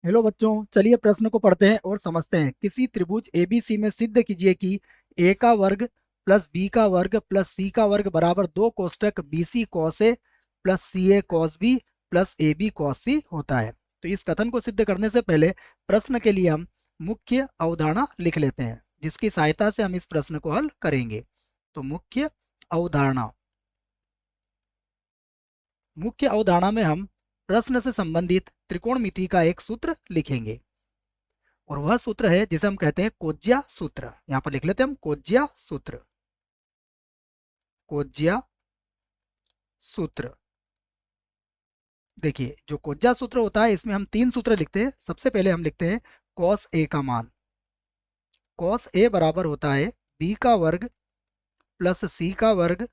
Hello बच्चों, चलिए प्रश्न को पढ़ते हैं और समझते हैं। किसी त्रिभुज एबीसी में सिद्ध कीजिए कि ए का वर्ग प्लस बी का वर्ग प्लस सी का वर्ग बराबर दो कोष्टक B C cos A plus C A cos B plus A B cos C होता है। तो इस कथन को सिद्ध करने से पहले प्रश्न के लिए हम मुख्य अवधारणा लिख लेते हैं, जिसकी सहायता से हम इस प्रश्न को हल करेंगे। तो अवधारणा मुख्य अवधारणा में हम प्रश्न से संबंधित त्रिकोणमिति का एक सूत्र लिखेंगे, और वह सूत्र है जिसे हम कहते हैं कोज्या सूत्र। यहां पर लिख लेते हैं हम कोज्या सूत्र। कोज्या सूत्र। देखिए, जो कोज्या सूत्र होता है इसमें हम तीन सूत्र लिखते हैं। सबसे पहले हम लिखते हैं कॉस ए का मान। कॉस ए बराबर होता है बी का वर्ग प्लस सी का वर्ग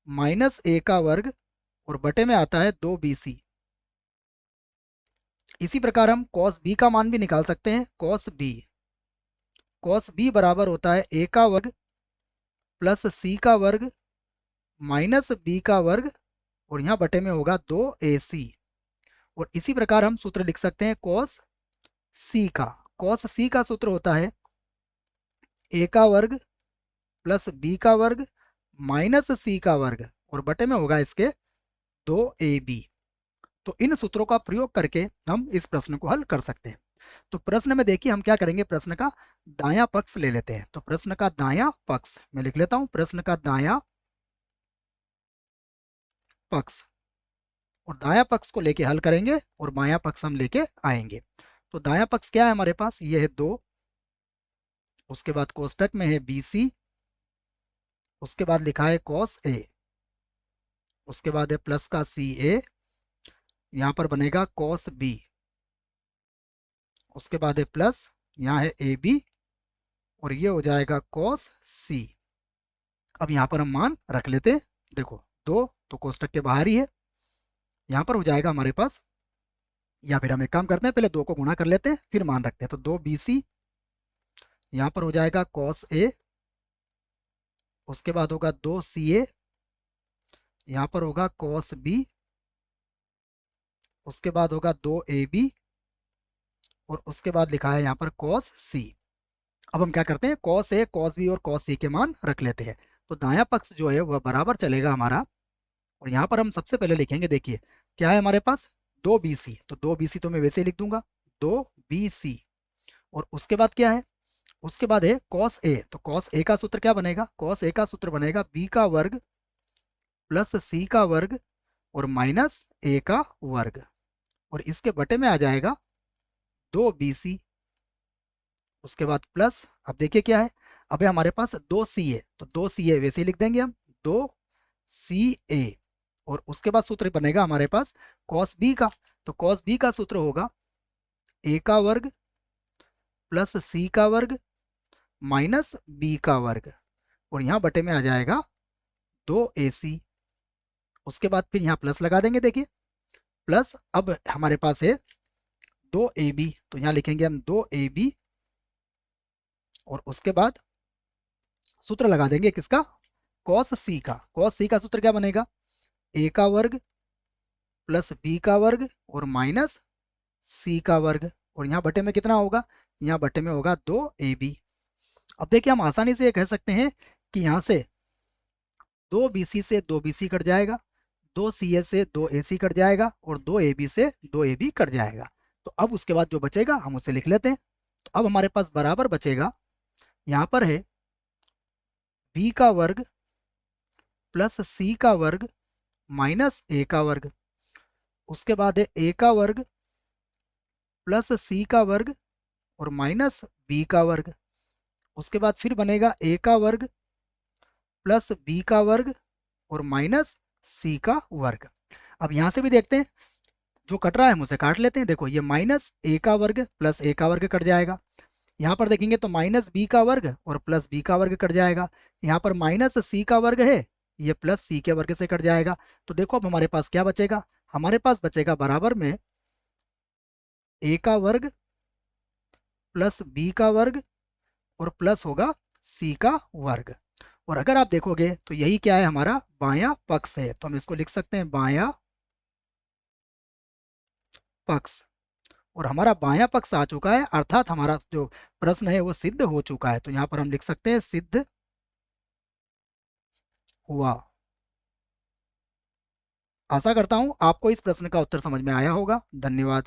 माइनस ए का वर्ग, और बटे में आता है 2bc। इसी प्रकार हम कॉस बी का मान भी निकाल सकते हैं। कॉस बी बराबर होता है ए का वर्ग प्लस सी का वर्ग माइनस बी का वर्ग, और यहाँ बटे में होगा 2ac। और इसी प्रकार हम सूत्र लिख सकते हैं कॉस सी का सूत्र होता है ए का वर्ग प्लस बी का वर्ग माइनस सी का वर्ग, और बटे में होगा इसके 2ab। तो इन सूत्रों का प्रयोग करके हम इस प्रश्न को हल कर सकते हैं। तो प्रश्न में देखिए हम क्या करेंगे, प्रश्न का दायां पक्ष ले लेते हैं। तो प्रश्न का दायां पक्ष मैं लिख लेता हूं, प्रश्न का दायां पक्ष, और दायां पक्ष को लेके हल करेंगे और बायां पक्ष हम लेके आएंगे। तो दायां पक्ष क्या है हमारे पास, ये है 2, उसके बाद कोष्टक में है BC, उसके बाद लिखा है cos A, उसके बाद है प्लस का CA, यहाँ पर बनेगा cos B, उसके बाद है प्लस, यहाँ है AB, और ये हो जाएगा cos C। अब यहाँ पर हम मान रख लेते हैं। देखो, 2 तो कोष्टक के बाहर ही है, यहाँ पर हो जाएगा हमारे पास, या फिर हम एक काम करते हैं, पहले 2 को गुणा कर लेते हैं फिर मान रखते हैं। तो 2bc, यहाँ पर हो जाएगा cos A, उसके बाद होगा 2ca, यहाँ पर होगा cos B, उसके बाद होगा 2ab, और उसके बाद लिखा है यहाँ पर cos C। अब हम क्या करते हैं, cos A cos B और cos C के मान रख लेते हैं। तो दायां पक्ष जो है वह बराबर चलेगा हमारा, और यहाँ पर हम सबसे पहले लिखेंगे, देखिए क्या है हमारे पास 2bc, तो 2bc तो मैं वैसे ही लिख दूंगा 2bc। और उसके बाद क्या है, उसके बाद है cos A, तो cos A का सूत्र क्या बनेगा, cos A का सूत्र बनेगा b का वर्ग प्लस c का वर्ग और माइनस a का वर्ग, और इसके बटे में आ जाएगा 2bc। उसके बाद प्लस, अब देखिए क्या है, अब हमारे पास 2ca, तो 2ca वैसे ही लिख देंगे हम 2ca। और उसके बाद सूत्र बनेगा हमारे पास cos b का, तो cos b का सूत्र होगा a का वर्ग प्लस c का वर्ग माइनस b का वर्ग, और यहाँ बटे में आ जाएगा 2ac। उसके बाद फिर यहाँ प्लस लगा देंगे, देखिए प्लस, अब हमारे पास है 2ab, तो यहाँ लिखेंगे हम 2ab, और उसके बाद सूत्र लगा देंगे किसका, cos c का सूत्र क्या बनेगा, a का वर्ग प्लस b का वर्ग और माइनस c का वर्ग, और यहाँ बटे में कितना होगा, यहाँ बटे में होगा 2ab। अब देखिए हम आसानी से ये कह सकते हैं कि यहाँ से 2bc से 2bc कट जाएगा, 2ca से 2ac कट जाएगा, और 2ab से 2ab कट जाएगा। तो अब उसके बाद जो बचेगा हम उसे लिख लेते हैं। तो अब हमारे पास बराबर बचेगा, यहाँ पर है b का वर्ग प्लस c का वर्ग माइनस a का वर्ग, उसके बाद है a का वर्ग प्लस c का वर्ग और माइनस b का वर्ग, उसके बाद फिर बनेगा a का वर्ग प्लस b का वर्ग और माइनस c का वर्ग। अब यहां से भी देखते हैं, जो कट रहा है हम उसे काट लेते हैं। देखो, ये माइनस a का वर्ग प्लस a का वर्ग कट जाएगा, यहाँ पर देखेंगे तो माइनस b का वर्ग और प्लस b का वर्ग कट जाएगा, यहाँ पर माइनस c का वर्ग है, ये प्लस c के वर्ग से कट जाएगा। तो देखो अब हमारे पास क्या बचेगा, हमारे पास बचेगा बराबर में a का वर्ग प्लस b का वर्ग और प्लस होगा c का वर्ग। और अगर आप देखोगे तो यही क्या है, हमारा बायां पक्ष है। तो हम इसको लिख सकते हैं बायां पक्ष। और हमारा बायां पक्ष आ चुका है, अर्थात हमारा जो प्रश्न है वो सिद्ध हो चुका है। तो यहाँ पर हम लिख सकते हैं सिद्ध हुआ। आशा करता हूं आपको इस प्रश्न का उत्तर समझ में आया होगा। धन्यवाद।